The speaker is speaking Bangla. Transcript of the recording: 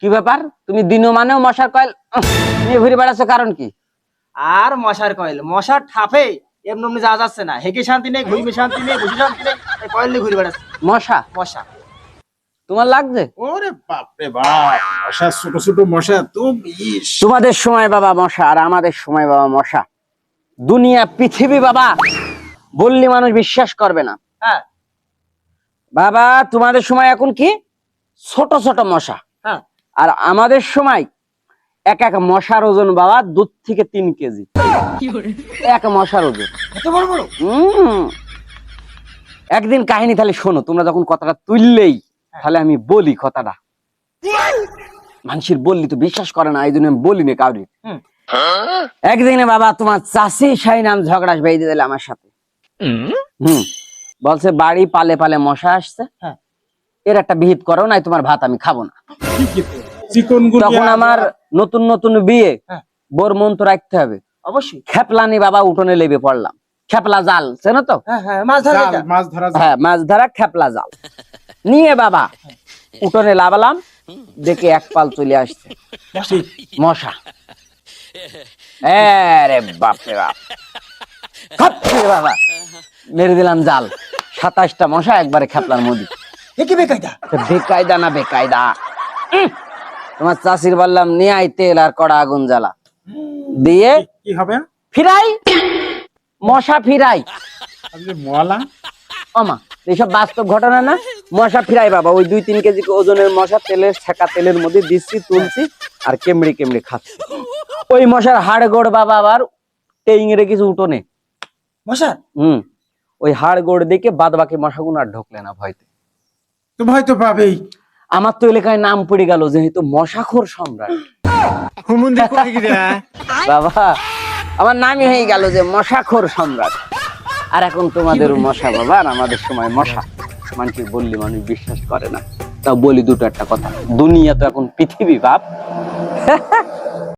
কি ব্যাপার, তুমি দিনও মানেও মশার কয়েল নিয়ে ঘুরে বেড়াচ্ছ, কারণ কি? আর মশার কয়েল, মশার ঠাপে এমনি যা যাচ্ছে না, হেঁকে শান্তি নেই, ঘুরবে শান্তি নেই, বসে শান্তি নেই, এই কয়েল নিয়ে ঘুরে বেড়াচ্ছে। মশা মশা তোমার লাগছে? ওরে বাপ রে বাপ, মশা, ছোট ছোট মশা তো বিষ। তোমাদের সময় বাবা মশা, আর আমাদের সময় বাবা মশা। দুনিয়া পৃথিবী বাবা বললি মানুষ বিশ্বাস করবে না। হ্যাঁ বাবা তোমাদের সময় এখন কি ছোট ছোট মশা, হ্যাঁ। আর আমাদের সময় এক এক মশার ওজন বাবা 2 থেকে 3 কেজি। এক মশার ওজন। এত বড় বড়? একদিন কাহিনী তাহলে শোনো, তোমরা যখন কথাটা তুললেই তাহলে আমি বলি কথাটা। মানুষের বললি তো বিশ্বাস করে না, এই জন্য আমি বলিনি কাউরি। একদিনে বাবা তোমার চাষি সাই নাম ঝগড়া বেঁধে দিলে আমার সাথে। বলছে বাড়ি পালে পালে মশা আসছে, হ্যাঁ। এর একটা বিহিত করো, নাই তোমার ভাত আমি খাবো না। তখন আমার নতুন নতুন বিয়ে, হ্যাঁ। বোর মন তো রাখতে হবে। অবশ্যই। খেপলানি বাবা উঠোনে লেবে পড়লাম। খেপলা জাল চেনো তো? হ্যাঁ হ্যাঁ, মাছ ধরা এটা। মাছ ধরা হ্যাঁ, মাছ ধরা খেপলা জাল নিয়ে বাবা উঠোনে লাভালাম, দেখে এক পাল চলে আসছে মশা। আরে বাপ রে বাপ, খপ করে বাবা মেরে দিলাম জাল। 27টা মশা একবারে খেপলার মধ্যে। এ কি বেকায়দা? বেকায়দা না বেকায়দা। তোমার চাষির বললাম নিয়ে আই তেল আর কড়া আগুন জ্বালা দিয়ে কি হবে? ফিরাই মশা ফিরাই। মলা আমা এইসব বাস্তব ঘটনা না। মশা ফিরাই বাবা, ওই 2-3 কেজি ওজনের মশা তেলের ছেঁকা তেলের মধ্যে দিচ্ছি, তুলছি আর কেমড়ে কেমড়ে খাচ্ছি। ওই মশার হাড় গোড় বাবা আবার টেইংরে কিছু উঠোনে। মশা? ওই হাড় গোড় দেখে বাদ বাকি মশাগুলো আর ঢোকলে না ভয়তে। তো ভয় তো পাবেই। আমার তো এলাকায় নাম পড়ে গেল যেহেতু মশাখোর সম্রাট। বাবা আমার নামই হয়ে গেল যে মশাখোর সম্রাট। আর এখন তোমাদের মশা বাবা, আর আমাদের সময় মশা। মানুষকে বললি মানুষ বিশ্বাস করে না, তাও বলি দুটো একটা কথা। দুনিয়া তো এখন পৃথিবী বাপ।